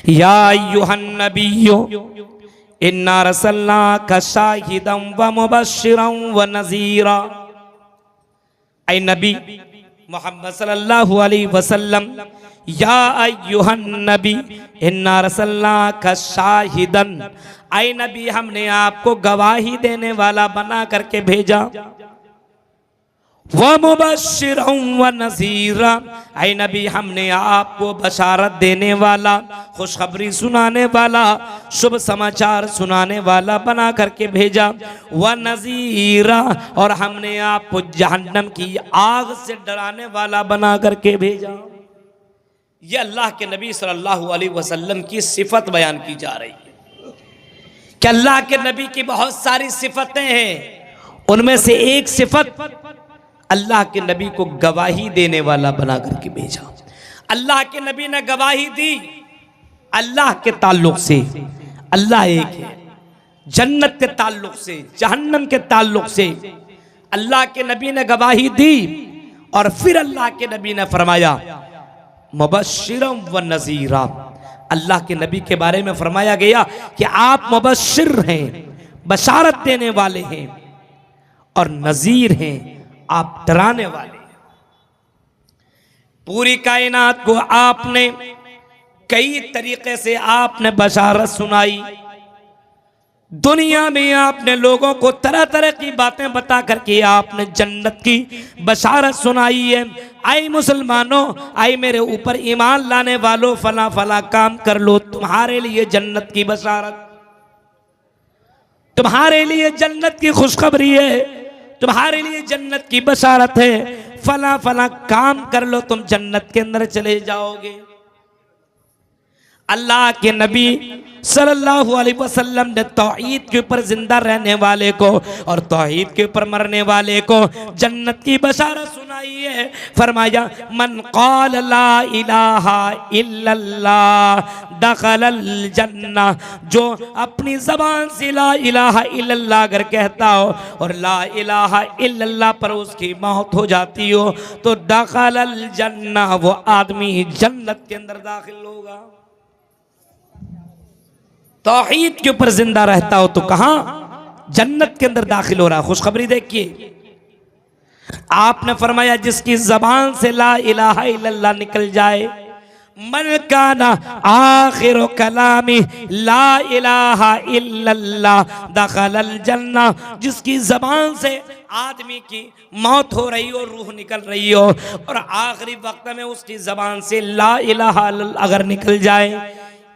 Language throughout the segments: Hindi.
या अय्युहन नबिय्यु इन्ना रसलनाका शाहिदम व मुबश्शिरम व नज़ीरा। ऐ नबी मोहम्मद सल्लल्लाहु अलैहि वसल्लम, या अय्युहन नबी इन्ना रसलनाका शाहिदन, ऐ नबी हमने आपको गवाही देने वाला बना करके भेजा। व मुबश्शिरम व नज़ीरा, ऐ नबी हमने आपको बशारत देने वाला, खुशखबरी सुनाने वाला, शुभ समाचार सुनाने वाला बना करके भेजा। व नज़ीरा, और हमने आपको जहन्नम की आग से डराने वाला बना करके भेजा। ये अल्लाह के नबी सल्लल्लाहु अलैहि वसल्लम की सिफत बयान की जा रही है कि अल्लाह के नबी की बहुत सारी सिफतें हैं, उनमें से एक सिफत अल्लाह के नबी को गवाही देने वाला बना करके भेजा। अल्लाह के नबी ने गवाही दी अल्लाह के ताल्लुक से, अल्लाह एक है, जन्नत के ताल्लुक से, जहन्नम के ताल्लुक से अल्लाह के नबी ने गवाही दी। और फिर अल्लाह के नबी ने फरमाया मुबश्शिरम व नज़ीरा, अल्लाह के नबी के बारे में फरमाया गया कि आप मुबश्शिर हैं, बशारत देने वाले हैं, और नज़ीर हैं, आप डराने वाले हैं। पूरी कायनात को आपने कई तरीके से आपने बशारत सुनाई। दुनिया में आपने लोगों को तरह तरह की बातें बता करके आपने जन्नत की बशारत सुनाई है। आई मुसलमानों, आई मेरे ऊपर ईमान लाने वालों, फला फला काम कर लो, तुम्हारे लिए जन्नत की बशारत, तुम्हारे लिए जन्नत की खुशखबरी है, तुम्हारे लिए जन्नत की बशारत है, फला फला काम कर लो, तुम जन्नत के अंदर चले जाओगे। अल्लाह के नबी सल्लल्लाहु अलैहि वसल्लम ने तौहीद के ऊपर जिंदा रहने वाले को और तौहीद के ऊपर मरने वाले को जन्नत की बशारत सुनाई है। फरमाया मन क़ाल ला इलाहा इल्लल्लाह दखलल जन्ना, जो अपनी ज़बान से ला इलाहा इल्लल्लाह अगर कहता हो और ला इलाहा इल्लल्लाह पर उसकी मौत हो जाती हो तो दखलल जन्ना, वो आदमी जन्नत के अंदर दाखिल होगा। तौहीद के ऊपर जिंदा रहता हो तो कहां? जन्नत के अंदर दाखिल हो रहा। खुशखबरी देखिए, आपने फरमाया जिसकी जबान से ला इलाहा इल्लल्लाह निकल जाए, मन काना आखिर कलामी ला इलाहा इल्लल्लाह दखलल जन्ना, जिसकी जबान से आदमी की मौत हो रही हो, रूह निकल रही हो और आखिरी वक्त में उसकी जबान से ला इलाहा अगर निकल जाए,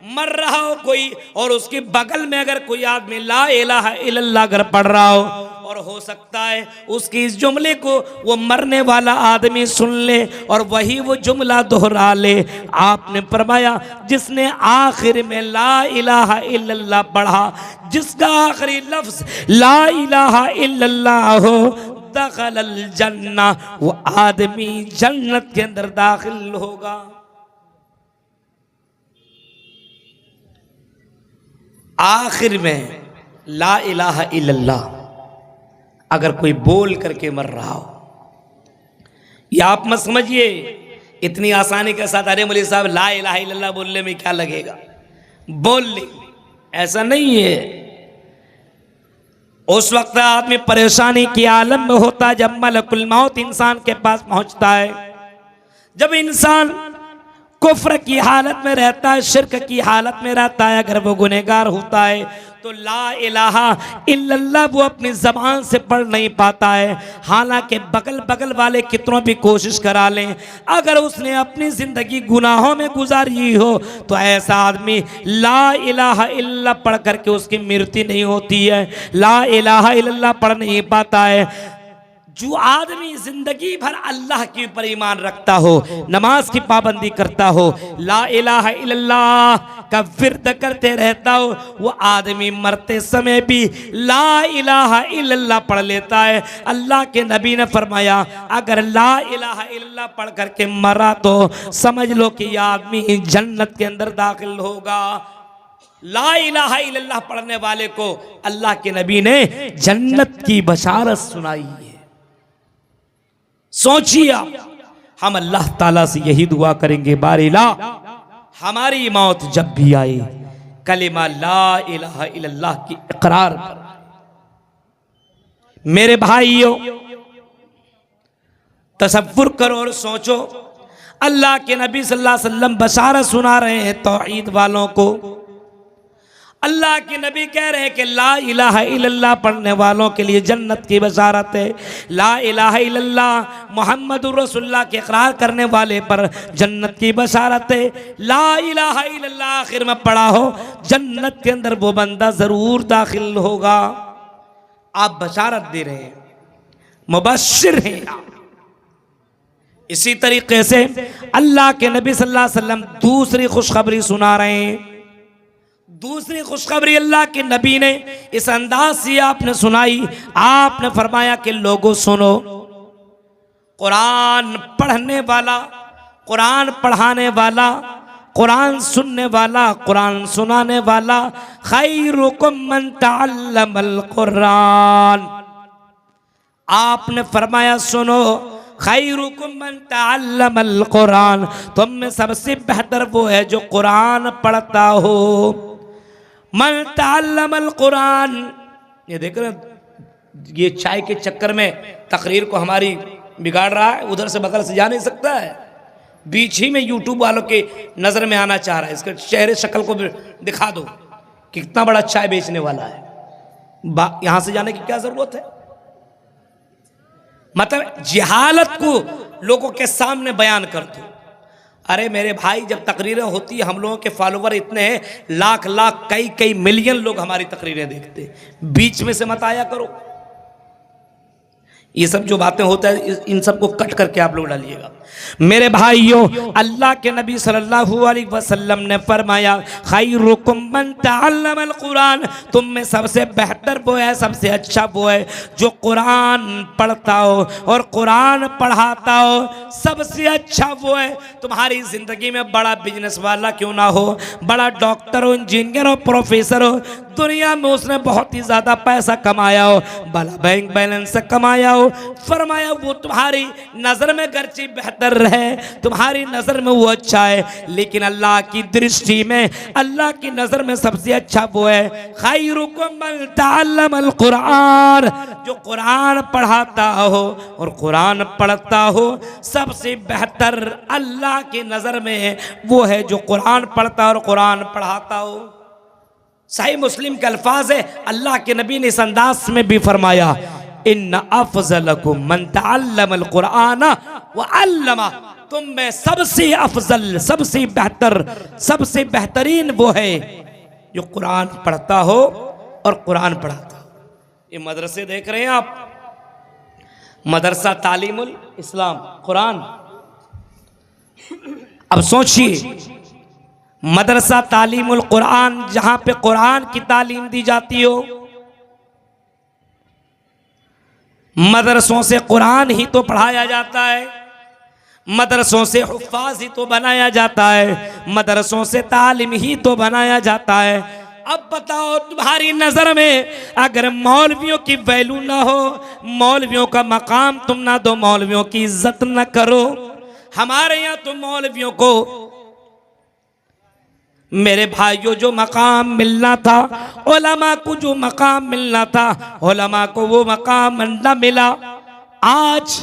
मर रहा हो कोई और उसके बगल में अगर कोई आदमी ला इलाहा इल्लल्लाह अगर पढ़ रहा हो और हो सकता है उसकी इस जुमले को वो मरने वाला आदमी सुन ले और वही वो जुमला दोहरा ले। आपने फरमाया जिसने आखिर में ला इलाहा इल्लल्लाह पढ़ा, जिसका आखिरी लफ्ज ला इलाहा इल्लल्लाह हो, दखलल जन्ना, वो आदमी जन्नत के अंदर दाखिल होगा। आखिर में ला इलाहा इल्लल्लाह अगर कोई बोल करके मर रहा हो, या आप मत समझिए इतनी आसानी के साथ अरे मौलवी साहब ला इलाहा इल्लल्लाह बोलने में क्या लगेगा, बोल ले, ऐसा नहीं है। उस वक्त आदमी परेशानी की आलम में होता है जब मलकुल मौत इंसान के पास पहुंचता है, जब इंसान कुफ्र की हालत में रहता है, शिर्क की हालत में रहता है, अगर वो गुनहगार होता है तो ला इलाहा इल्लल्लाह वो अपनी ज़बान से पढ़ नहीं पाता है। हालांकि बगल बगल वाले कितनों भी कोशिश करा लें, अगर उसने अपनी ज़िंदगी गुनाहों में गुजारी हो तो ऐसा आदमी ला इलाहा इल्लल्लाह पढ़ करके उसकी मृत्यु नहीं होती है, ला इलाहा इल्लल्लाह पढ़ नहीं पाता है। जो आदमी जिंदगी भर अल्लाह के ऊपर ईमान रखता हो, नमाज की पाबंदी करता हो, ला इलाहा इल्लल्लाह का विर्द करते रहता हो, वो आदमी मरते समय भी ला इलाहा इल्लल्लाह पढ़ लेता है। अल्लाह के नबी ने फरमाया अगर ला इलाहा इल्लल्लाह पढ़ करके मरा तो समझ लो कि यह आदमी जन्नत के अंदर दाखिल होगा। ला इलाहा इल्लल्लाह पढ़ने वाले को अल्लाह के नबी ने जन्नत की बशारत सुनाई है। सोचिए आप, हम अल्लाह ताला से यही दुआ करेंगे बारिला हमारी मौत जब भी आए कलिमा ला इलाहा इल्लल्लाह की इकरार पर। मेरे भाइयों, तसव्वुर करो और सोचो, अल्लाह के नबी सल्लल्लाहु अलैहि वसल्लम बशारत सुना रहे हैं तौहीद वालों को। अल्लाह के नबी कह रहे हैं कि ला इलाहा इल्लल्लाह पढ़ने वालों के लिए जन्नत की बशारत है। ला इलाहा इल्लल्लाह मुहम्मदुर रसूलुल्लाह के इकरार करने वाले पर जन्नत की बशारत है। ला इलाहा इल्लल्लाह आखिर में पढ़ा हो, जन्नत के अंदर वो बंदा जरूर दाखिल होगा। आप बशारत दे रहे हैं, मुबश्शिर हैं आप। इसी तरीके से अल्लाह के नबी सल्लल्लाहु अलैहि वसल्लम दूसरी खुशखबरी सुना रहे हैं। दूसरी खुशखबरी अल्लाह के नबी ने इस अंदाज से आपने सुनाई। आपने फरमाया कि लोगों सुनो, कुरान पढ़ने वाला, कुरान पढ़ाने वाला, कुरान सुनने वाला, कुरान सुनाने वाला, खैरुकुम मन तअल्लमल कुरान। आपने फरमाया सुनो, खैरुकुम मन तअल्लमल कुरान, तुम में सबसे बेहतर वो है जो कुरान पढ़ता हो। मन तअल्लमल कुरान। ये देख रहे, ये चाय के चक्कर में तकरीर को हमारी बिगाड़ रहा है, उधर से बगल से जा नहीं सकता है, बीच ही में यूट्यूब वालों के नजर में आना चाह रहा है। इसके चेहरे शक्ल को दिखा दो कि कितना बड़ा चाय बेचने वाला है, यहां से जाने की क्या जरूरत है। मतलब जिहालत को लोगों के सामने बयान कर दो। अरे मेरे भाई, जब तकरीरें होती है, हम लोगों के फॉलोवर इतने हैं, लाख लाख कई कई मिलियन लोग हमारी तकरीरें देखते, बीच में से मत आया करो। ये सब जो बातें होता है, इन सब को कट करके आप लोग डालिएगा। मेरे भाइयों, अल्लाह के नबी सल्लल्लाहु अलैहि वसल्लम ने फरमाया खैरुकुम मन तअल्लमल कुरान, तुम में सबसे बेहतर वो है, सबसे अच्छा वो है जो कुरान पढ़ता हो और कुरान पढ़ाता हो। सबसे अच्छा वो है, तुम्हारी जिंदगी में बड़ा बिजनेस वाला क्यों ना हो, बड़ा डॉक्टर हो, इंजीनियर हो, प्रोफेसर हो, दुनिया में उसने बहुत ही ज्यादा पैसा कमाया हो, बड़ा बैंक बैलेंस से कमाया हो, फरमाया वो तुम्हारी नजर में गर्ची बेहतर रहे, तुम्हारी नजर में वो अच्छा है, लेकिन अल्लाह की दृष्टि में, अल्लाह की नजर में सबसे अच्छा वो है खैरुकुम मन तअल्लमल कुरान, जो कुरान पढ़ाता हो और कुरान पढ़ता हो। सबसे बेहतर अल्लाह की नजर में वो है जो कुरान पढ़ता और कुरान पढ़ाता हो। सही मुस्लिम के अल्फाज है, अल्लाह के नबी ने इस अंदाज में भी फरमाया इन्ना अफजलकुम मन तअल्लमल कुरान व अल्लमा, तुम में सबसे अफजल, सबसे बेहतर, सबसे बेहतरीन वो है जो कुरान पढ़ता हो और कुरान पढ़ाता हो। ये मदरसे देख रहे हैं आप, मदरसा तालीमुल इस्लाम कुरान। अब सोचिए, मदरसा तालीमुल कुरान, जहां पे कुरान की तालीम दी जाती हो, मदरसों से कुरान ही तो पढ़ाया जाता है, मदरसों से हुफ्फाज ही तो बनाया जाता है, मदरसों से तालीम ही तो बनाया जाता है। अब बताओ, तुम्हारी नजर में अगर मौलवियों की वैल्यू ना हो, मौलवियों का मकाम तुम ना दो, मौलवियों की इज्जत न करो, हमारे यहाँ तो मौलवियों को, मेरे भाइयों, जो मकाम मिलना था, उलमा को जो मकाम मिलना था, उलमा को वो मकाम न मिला। आज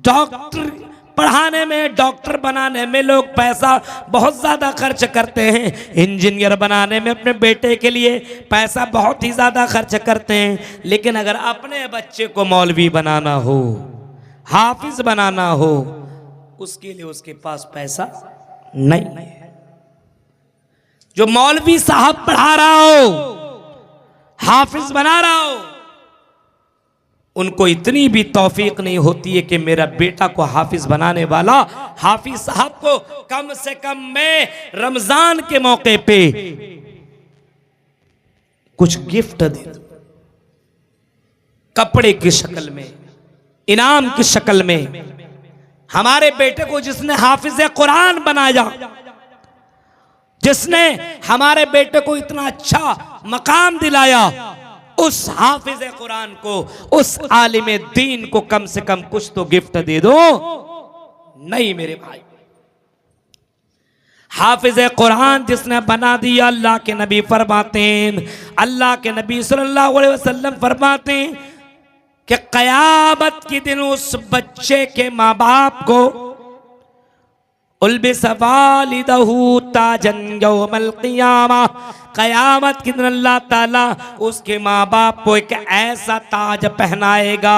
डॉक्टर पढ़ाने में, डॉक्टर बनाने में लोग पैसा बहुत ज़्यादा खर्च करते हैं, इंजीनियर बनाने में अपने बेटे के लिए पैसा बहुत ही ज़्यादा खर्च करते हैं, लेकिन अगर अपने बच्चे को मौलवी बनाना हो, हाफिज बनाना हो, उसके लिए उसके पास पैसा नहीं है। जो मौलवी साहब पढ़ा रहा हो, हाफिज बना रहा हो, उनको इतनी भी तौफीक नहीं होती है कि मेरा बेटा को हाफिज बनाने वाला हाफिज साहब को कम से कम मैं रमजान के मौके पे कुछ गिफ्ट दे दूं, कपड़े की शक्ल में, इनाम की शक्ल में। हमारे बेटे को जिसने हाफिज कुरान बनाया, जिसने हमारे बेटे को इतना अच्छा मकाम दिलाया, उस हाफिज कुरान को, उस आलिम दीन को कम से कम कुछ तो गिफ्ट दे दो। नहीं मेरे भाई, हाफिज कुरान जिसने बना दिया, अल्लाह के नबी फरमाते हैं, अल्लाह के नबी सल्लल्लाहु अलैहि वसल्लम फरमाते हैं कि क़यामत के दिन उस बच्चे के माँ बाप को उल्बिस वालिदहू ताजन यौमल क़ियामा, क़यामत के दिन अल्लाह ताला उसके माँ बाप को एक ऐसा ताज पहनाएगा,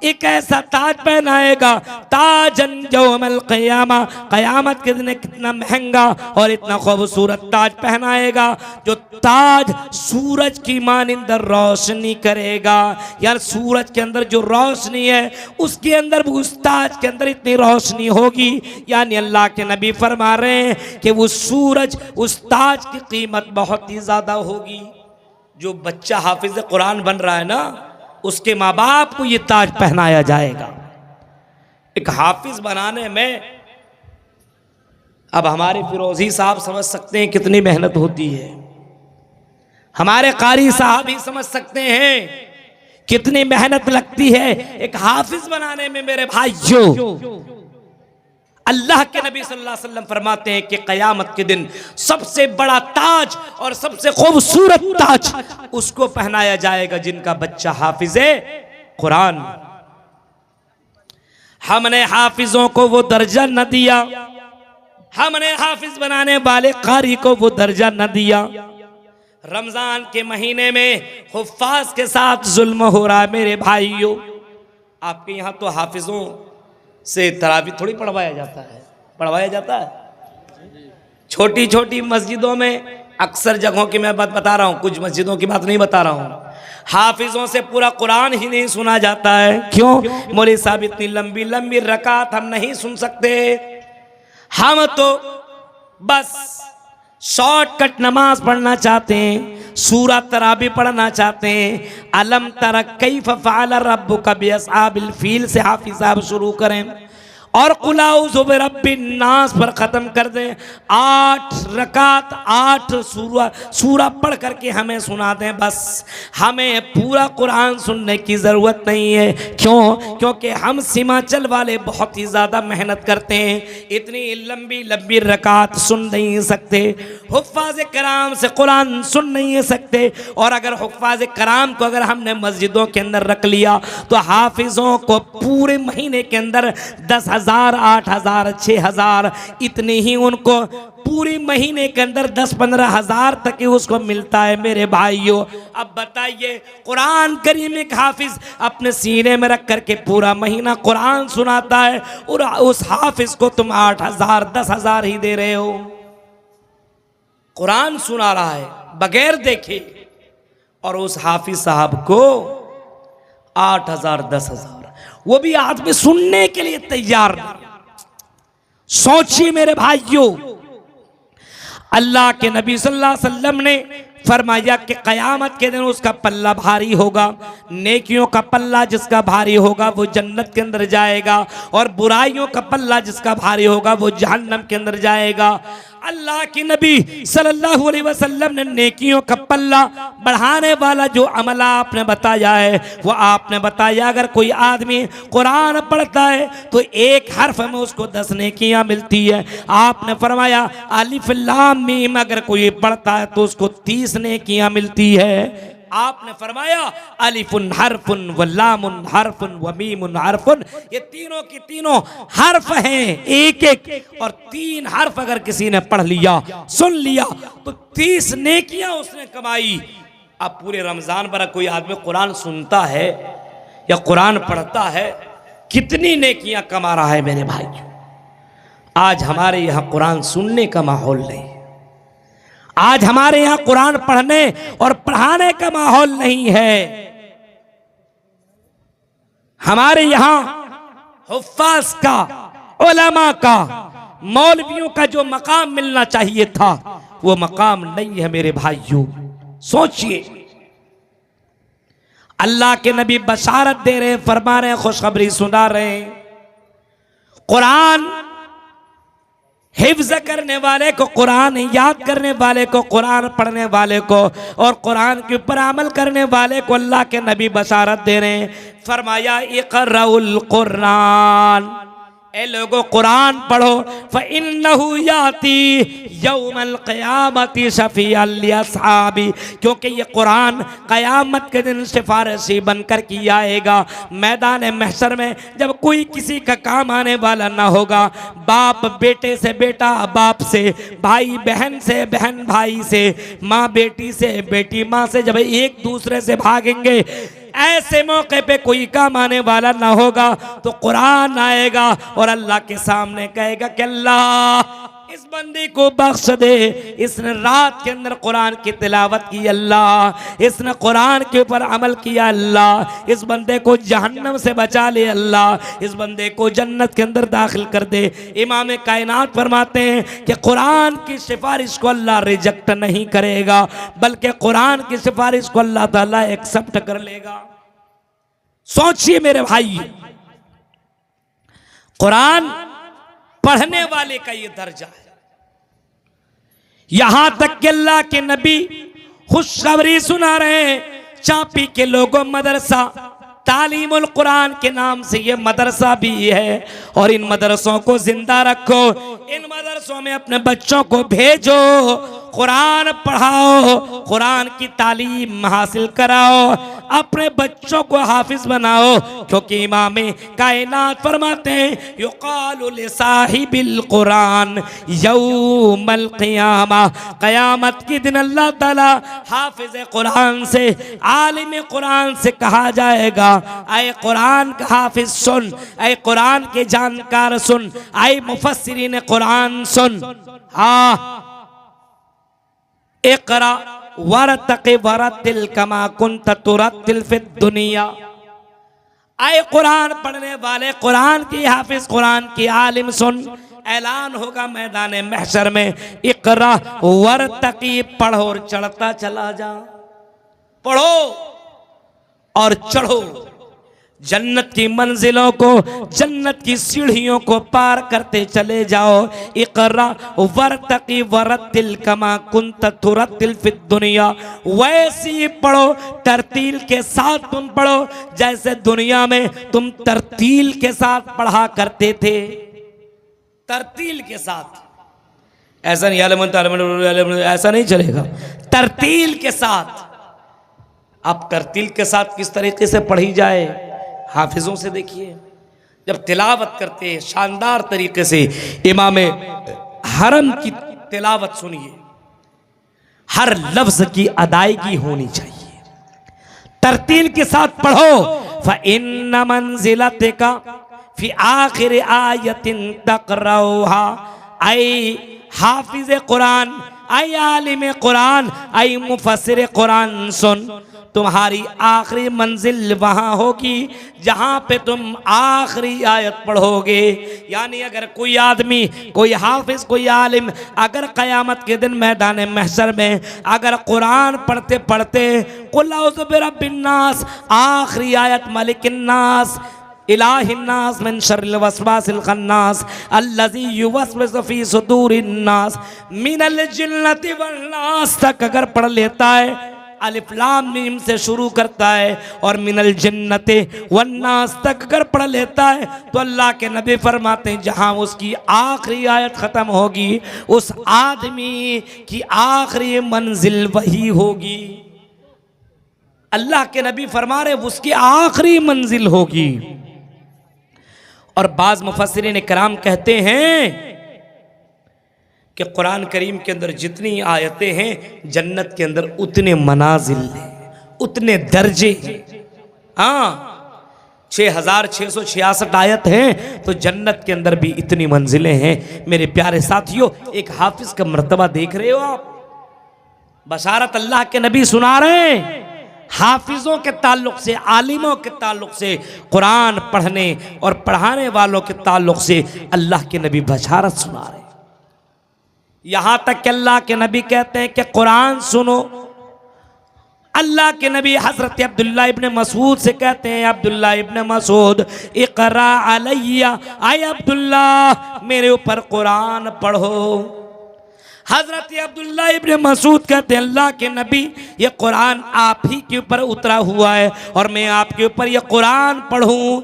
एक ऐसा ताज पहनाएगा, ताजन यौमल क़ियामा, क़यामत के दिन कितना महंगा और इतना खूबसूरत ताज पहनाएगा जो ताज सूरज की मानिंद रोशनी करेगा। यार सूरज के अंदर जो रोशनी है उसके अंदर भी उस ताज के अंदर इतनी रोशनी होगी, यानी अल्लाह के नबी फरमा रहे हैं कि वो सूरज, उस ताज की कीमत बहुत ही ज़्यादा होगी। जो बच्चा हाफिज कुरान बन रहा है ना, उसके माँ बाप को ये ताज पहनाया जाएगा। एक हाफिज बनाने में अब हमारे फिरोजी साहब समझ सकते हैं कितनी मेहनत होती है, हमारे कारी साहब ही समझ सकते हैं कितनी मेहनत लगती है एक हाफिज बनाने में। मेरे भाइयों, अल्लाह के नबी सल्लल्लाहु अलैहि वसल्लम फरमाते हैं कि क़यामत के दिन सबसे बड़ा ताज और सबसे खूबसूरत ताज उसको पहनाया जाएगा जिनका बच्चा हाफिज कुरान। हमने हाफिजों को वो दर्जा न दिया, हमने हाफिज बनाने वाले कारी को वो दर्जा न दिया। रमजान के महीने में हुफ्फाज के साथ जुल्म हो रहा है। मेरे भाइयों, आपके यहाँ तो हाफिजों से तरावी थोड़ी पढ़वाया जाता है, पढ़वाया जाता है छोटी छोटी मस्जिदों में। अक्सर जगहों की मैं बात बता रहा हूँ, कुछ मस्जिदों की बात नहीं बता रहा हूँ। हाफिजों से पूरा कुरान ही नहीं सुना जाता है। क्यों? मौलवी साहब इतनी लंबी लंबी रकात हम नहीं सुन सकते, हम तो बस शॉर्टकट नमाज पढ़ना चाहते हैं, सूरा तराबी पढ़ना चाहते हैं। अलम तरा कैफ फ़अल रब्बुका बिअस्हाबिल फील से हाफिज साहब शुरू करें और कुल औज़ु बिरब्बिन नास पर ख़त्म कर दें। 8 रकात 8 सूरा पढ़ करके हमें सुना दें, बस हमें पूरा कुरान सुनने की ज़रूरत नहीं है। क्यों? क्योंकि हम सीमांचल वाले बहुत ही ज़्यादा मेहनत करते हैं, इतनी लंबी लंबी रकात सुन नहीं सकते, हुफ़्फ़ाज़ कराम से कुरान सुन नहीं सकते। और अगर हुफ़्फ़ाज़ कराम को अगर हमने मस्जिदों के अंदर रख लिया तो हाफिज़ों को पूरे महीने के अंदर 10,000 8,000 6,000 इतने ही उनको पूरी महीने के अंदर 10-15 हज़ार तक ही उसको मिलता है। मेरे भाइयों, अब बताइए, कुरान करीम एक हाफिज अपने सीने में रख करके पूरा महीना कुरान सुनाता है और उस हाफिज को तुम 8,000 10,000 ही दे रहे हो। कुरान सुना रहा है बगैर देखे और उस हाफिज साहब को 8,000 10,000, वो भी आदमी सुनने के लिए तैयार नहीं। सोचिए मेरे भाइयों, अल्लाह के नबी सल्लल्लाहु अलैहि वसल्लम ने फरमाया कि क़यामत के दिन उसका पल्ला भारी होगा। नेकियों का पल्ला जिसका भारी होगा वो जन्नत के अंदर जाएगा और बुराइयों का पल्ला जिसका भारी होगा वो जहन्नम के अंदर जाएगा। अल्लाह के नबी सल्लल्लाहु अलैहि वसल्लम ने नेकियों का पल्ला बढ़ाने वाला जो अमल आपने बताया है वो आपने बताया, अगर कोई आदमी कुरान पढ़ता है तो एक हर्फ में उसको 10 नेकियां मिलती है। आपने फरमाया अलिफ लाम मीम अगर कोई पढ़ता है तो उसको 30 नेकियां मिलती है। आपने फरमाया अलिफुन हरफुन व लामुन हरफुन व मीमुन हरफुन, ये तीनों की तीनों हर्फ हैं एक एक, और 3 हर्फ अगर किसी ने पढ़ लिया सुन लिया तो 30 नेकियां उसने कमाई। अब पूरे रमजान पर कोई आदमी कुरान सुनता है या कुरान पढ़ता है, कितनी नेकियां कमा रहा है मेरे भाई। आज हमारे यहाँ कुरान सुनने का माहौल नहीं, आज हमारे यहाँ कुरान पढ़ने और पढ़ाने का माहौल नहीं है। हमारे यहाँ हुफ्फाज का, उलमा का, मौलवियों का जो मकाम मिलना चाहिए था वो मकाम नहीं है मेरे भाइयों। सोचिए, अल्लाह के नबी बशारत दे रहे, फरमा रहे, खुशखबरी सुना रहे, कुरान हिफ्ज करने वाले को, कुरान याद करने वाले को, कुरान पढ़ने वाले को और कुरान के ऊपर अमल करने वाले को अल्लाह के नबी बशारत दे रहे हैं। फरमाया इक़राउल कुरान, ए लोगों कुरान पढ़ो, फ़इन्नहु याती यौमल क़यामति शफ़ीअन लिअस्हाबी, क्योंकि ये कुरान क़यामत के दिन सिफारिशी बनकर की आएगा। मैदान महशर में जब कोई किसी का काम आने वाला ना होगा, बाप बेटे से, बेटा बाप से, भाई बहन से, बहन भाई से, माँ बेटी से, बेटी माँ से, जब एक दूसरे से भागेंगे, ऐसे मौके पे कोई काम आने वाला ना होगा तो कुरान आएगा और अल्लाह के सामने कहेगा कि अल्लाह इस बंदे को बख्श दे, इसने रात के अंदर कुरान की तिलावत की अल्लाह, इसने कुरान के ऊपर अमल किया अल्लाह, इस बंदे को जहन्नम से बचा ले अल्लाह, इस बंदे को जन्नत के अंदर दाखिल कर दे। इमाम कायनात फरमाते हैं कि कुरान की सिफारिश को अल्लाह रिजेक्ट नहीं करेगा, बल्कि कुरान की सिफारिश को अल्लाह ताला एक्सेप्ट कर लेगा। सोचिए मेरे भाई, कुरान पढ़ने वाले का ये दर्जा है। यहां तक कि अल्लाह के नबी खुशखबरी सुना रहे हैं, चापी के लोगों मदरसा तालीमुल कुरान के नाम से ये मदरसा भी है, और इन मदरसों को जिंदा रखो, इन मदरसों में अपने बच्चों को भेजो, कुरान पढ़ाओ, कुरान की तालीम हासिल कराओ, अपने बच्चों को हाफिज बनाओ, क्योंकि इमाम कायनात फरमाते हैं युकालु लिसाहिबिल कुरान यौमल क़ियामा, क़यामत के दिन अल्लाह ताला हाफिज कुरान से, आलिम कुरान से कहा जाएगा, ऐ कुरान का हाफिज सुन, ऐ कुरान के जानकार सुन, ऐ मुफस्सिरीन कुरान सुन, हाँ इक़रा वरतक़ि वरतिल कमा कुन्त तुरतिल फिद दुनिया। आए कुरान पढ़ने वाले, कुरान की हाफिज, कुरान की आलिम सुन, ऐलान होगा मैदान महशर में, इक़रा वरतक़ि, पढ़ो और चढ़ता चला जा, पढ़ो और चढ़ो, जन्नत की मंजिलों को, जन्नत की सीढ़ियों को पार करते चले जाओ। इक़रा वरतक़ि वरतिल कमा कुन्त तुरतिल फिद दुनिया, वैसी पढ़ो, तरतील के साथ तुम पढ़ो जैसे दुनिया में तुम तरतील के साथ पढ़ा करते थे, तरतील के साथ। ऐसा नहीं, ऐसा नहीं चलेगा, तरतील के साथ। अब तरतील के साथ किस तरीके से पढ़ी जाए, हाफिजों से देखिए, जब तिलावत करते हैं शानदार तरीके से, इमाम हरम की तिलावत सुनिए, हर लफ्ज की अदायगी होनी चाहिए, तरतील के साथ पढ़ो। फ़इन्न मंज़िलतिका फ़ी आखिर आयतिन तक़रऊहा, ऐ हाफिज कुरान, ऐ आलिम कुरान, ऐ मुफस्सिर कुरान सुन, तुम्हारी आखिरी मंजिल वहाँ होगी जहाँ पे तुम आखिरी आयत पढ़ोगे। यानी अगर कोई आदमी, कोई हाफिज, कोई आलिम अगर क़यामत के दिन मैदान महशर में अगर कुरान पढ़ते पढ़ते कुल औज़ु बिरब्बिन्नास आखिरी आयत मलिकिन्नास इलाहिन्नास मिन शर्रिल वस्वासिल खन्नास अल्लज़ी युवस्विसु फ़ी सुदूरिन्नास मिनल जिन्नति वन्नास तक अगर पढ़ लेता है, अलिफ लाम मीम से शुरू करता है और मिनल जन्नते वन्नास तक अगर पढ़ लेता है, तो अल्लाह के नबी फरमाते हैं जहां उसकी आखिरी आयत ख़त्म होगी, उस आदमी की आखिरी मंजिल वही होगी। अल्लाह के नबी फरमा रहे उसकी आखिरी मंजिल होगी। और बाज़ मुफस्सिरीन किराम कहते हैं कि कुरान करीम के अंदर जितनी आयतें हैं, जन्नत के अंदर उतने मनाजिल हैं, उतने दर्जे हैं। हाँ, 6666 आयत हैं, तो जन्नत के अंदर भी इतनी मंजिलें हैं। मेरे प्यारे साथियों, एक हाफिज का मर्तबा देख रहे हो आप, बशारत अल्लाह के नबी सुना रहे हैं, हाफिजों के ताल्लुक से, आलिमों के ताल्लुक से, कुरान पढ़ने और पढ़ाने वालों के ताल्लुक से अल्लाह के नबी बशारत सुना रहे हैं। यहां तक कि अल्लाह के नबी कहते हैं कि कुरान सुनो। अल्लाह के नबी हजरत अब्दुल्ला इब्न मसूद से कहते हैं, अब्दुल्ला इब्न मसूद इक़रा अलैया, आए अब्दुल्ला मेरे ऊपर कुरान पढ़ो। हजरत अब्दुल्ला इब्न मसूद कहते हैं अल्लाह के नबी ये कुरान आप ही के ऊपर उतरा हुआ है और मैं आपके ऊपर ये कुरान पढ़ूं।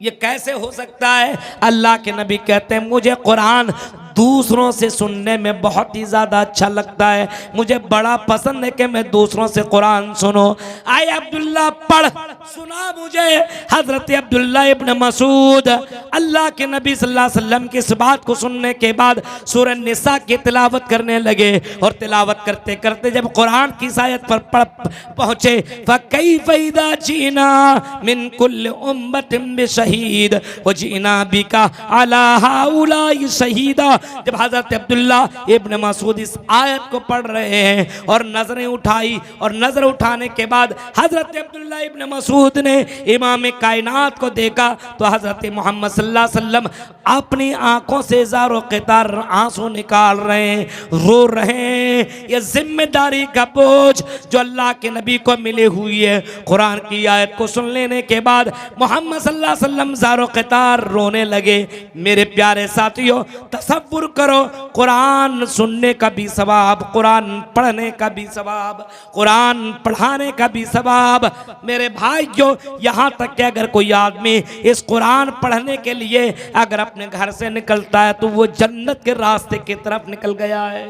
ये कैसे हो सकता है? अल्लाह के नबी कहते हैं मुझे कुरान दूसरों से सुनने में बहुत ही ज़्यादा अच्छा लगता है, मुझे बड़ा पसंद है कि मैं दूसरों से कुरान सुनो। आए अब्दुल्ला पढ़ सुना मुझे। हजरत अब्दुल्ला इब्न मसूद अल्लाह के नबी सल्लल्लाहु अलैहि वसल्लम की इस बात को सुनने के बाद सूरह निसा की तिलावत करने लगे और तिलावत करते करते जब कुरान की आयत पर पहुंचे, फकैफ इज़ा जीना मिन कुल्लि उम्मतिन बिशहीद व जीना बिका अला हाउलाई शहीदा। जब हजरत अब्दुल्ला इब्न मसूद इस आयत को पढ़ रहे हैं और नजरें उठाई और नजर उठाने के बाद हजरत अब्दुल्ला इब्न मसूद ने इमाम कायनात को देखा तो हजरत मोहम्मद सल्लल्लाहु अलैहि वसल्लम अपनी आंखों से ज़ारो क़तार आंसू निकाल रहे हैं, रो रहे हैं। ये जिम्मेदारी का बोझ जो अल्लाह के नबी को मिली हुई है, कुरान की आयत को सुन लेने के बाद मोहम्मद सल्लल्लाहु अलैहि वसल्लम ज़ारो क़तार रोने लगे। मेरे प्यारे साथियों, तसव्वुर करो, कुरान सुनने का भी सवाब, कुरान पढ़ने का भी सवाब, कुरान पढ़ाने का भी सवाब। मेरे भाइयों, यहाँ तक कि अगर कोई आदमी इस कुरान पढ़ने के लिए अगर अपने घर से निकलता है तो वो जन्नत के रास्ते की तरफ निकल गया है।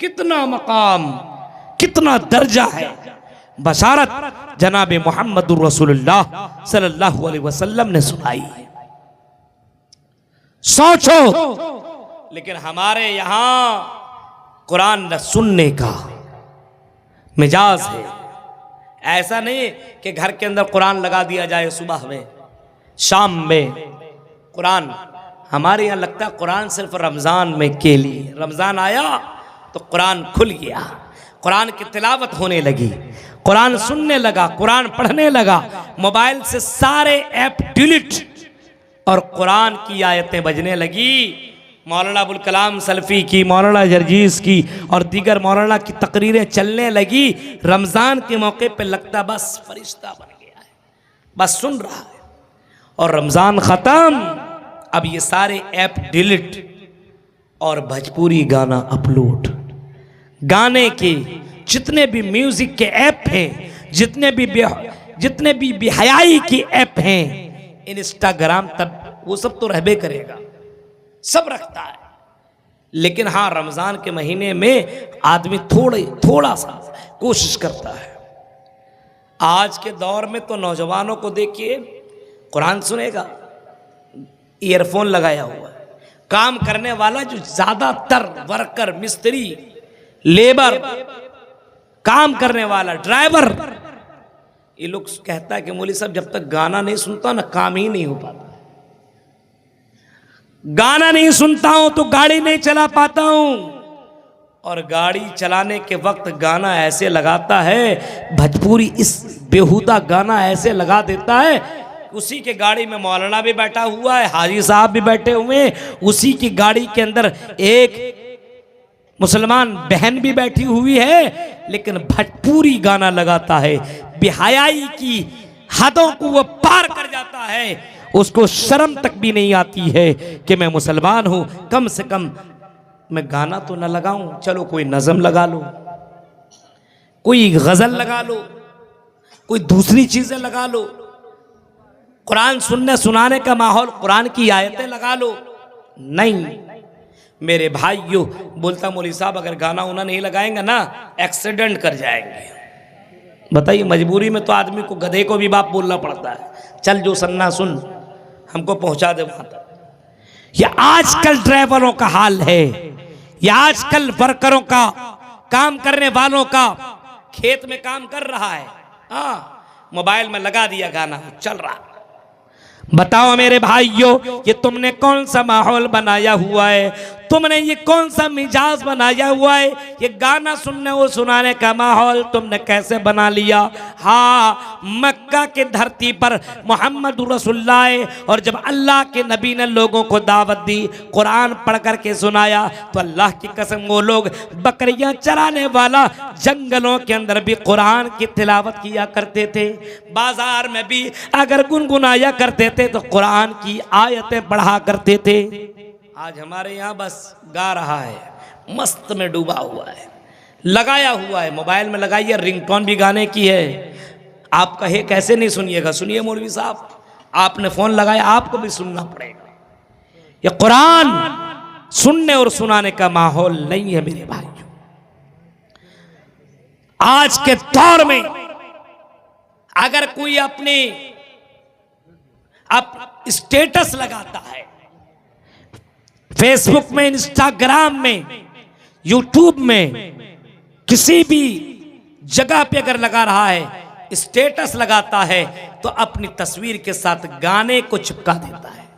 कितना मकाम, कितना दर्जा है। बशारत जनाब मुहम्मदुर रसूलुल्लाह सल्लल्लाहु अलैहि वसल्लम ने सुनाई। सोचो, लेकिन हमारे यहाँ कुरान न सुनने का मिजाज है। ऐसा नहीं कि घर के अंदर कुरान लगा दिया जाए, सुबह में शाम में कुरान। हमारे यहाँ लगता है कुरान सिर्फ रमज़ान में के लिए। रमज़ान आया तो कुरान खुल गया, कुरान की तिलावत होने लगी, कुरान सुनने लगा, कुरान पढ़ने लगा। मोबाइल से सारे ऐप डिलीट और कुरान की आयतें बजने लगी। मौलाना अबुल कलाम सल्फी की, मौलाना जरजीस की और दीगर मौलाना की तकरीरें चलने लगी। रमज़ान के मौके पे लगता बस फरिश्ता बन गया है, बस सुन रहा है। और रमज़ान ख़त्म, अब ये सारे ऐप डिलीट और भोजपुरी गाना अपलोड। गाने के जितने भी म्यूज़िक के ऐप हैं, जितने भी बेहयाई की ऐप हैं, इंस्टाग्राम तक वो सब तो रहबे करेगा, सब रखता है। लेकिन हाँ, रमज़ान के महीने में आदमी थोड़ा सा कोशिश करता है। आज के दौर में तो नौजवानों को देखिए, कुरान सुनेगा, ईयरफोन लगाया हुआ है। काम करने वाला जो ज़्यादातर वर्कर, मिस्त्री, लेबर, काम करने वाला, ड्राइवर, ये लोग कहता है कि मौलवी साहब जब तक गाना नहीं सुनता ना काम ही नहीं हो पाता। गाना नहीं सुनता हूं तो गाड़ी नहीं चला पाता हूं। और गाड़ी चलाने के वक्त गाना ऐसे लगाता है, भोजपुरी इस बेहुदा गाना ऐसे लगा देता है। उसी के गाड़ी में मौलाना भी बैठा हुआ है, हाजी साहब भी बैठे हुए हैं, उसी की गाड़ी के अंदर एक मुसलमान बहन भी बैठी हुई है, लेकिन भोजपुरी गाना लगाता है। बेहयाई की हदों को वो पार कर जाता है। उसको शर्म तक भी नहीं आती है कि मैं मुसलमान हूं, कम से कम मैं गाना तो न लगाऊं, चलो कोई नज़म लगा लो, कोई गज़ल लगा लो, कोई दूसरी चीज़ें लगा लो, कुरान सुनने सुनाने का माहौल, कुरान की आयतें लगा लो। नहीं मेरे भाइयों, बोलता मौलवी साहब अगर गाना उना नहीं लगाएंगे ना एक्सीडेंट कर जाएंगे। बताइए, मजबूरी में तो आदमी को, गधे को भी बाप बोलना पड़ता है, चल जो सन्ना सुन, हमको पहुंचा दे वहां तक। यह आजकल ड्राइवरों का हाल है, यह आजकल वर्करों का, काम करने वालों का। खेत में काम कर रहा है, हाँ, मोबाइल में लगा दिया गाना, चल रहा। बताओ मेरे भाइयों, ये तुमने कौन सा माहौल बनाया हुआ है, तुमने ये कौन सा मिजाज बनाया हुआ है, ये गाना सुनने और सुनाने का माहौल तुमने कैसे बना लिया। हाँ, मक्का के धरती पर मोहम्मद रसूलुल्लाह आए और जब अल्लाह के नबी ने लोगों को दावत दी, कुरान पढ़ कर के सुनाया, तो अल्लाह की कसम वो लोग बकरियां चराने वाला जंगलों के अंदर भी कुरान की तिलावत किया करते थे, बाजार में भी अगर गुनगुनाया करते थे तो कुरान की आयतें पढ़ा करते थे। आज हमारे यहाँ बस गा रहा है, मस्त में डूबा हुआ है, लगाया हुआ है, मोबाइल में लगाइए, रिंगटोन भी गाने की है। आप कहे कैसे नहीं सुनिएगा, सुनिए मौलवी साहब, आपने फोन लगाया, आपको भी सुनना पड़ेगा। ये कुरान सुनने और सुनाने का माहौल नहीं है मेरे भाइयों। आज के दौर में अगर कोई अपने स्टेटस लगाता है फेसबुक में, इंस्टाग्राम में, यूट्यूब में, किसी भी जगह पे अगर लगा रहा है, स्टेटस लगाता है, तो अपनी तस्वीर के साथ गाने को चिपका देता है,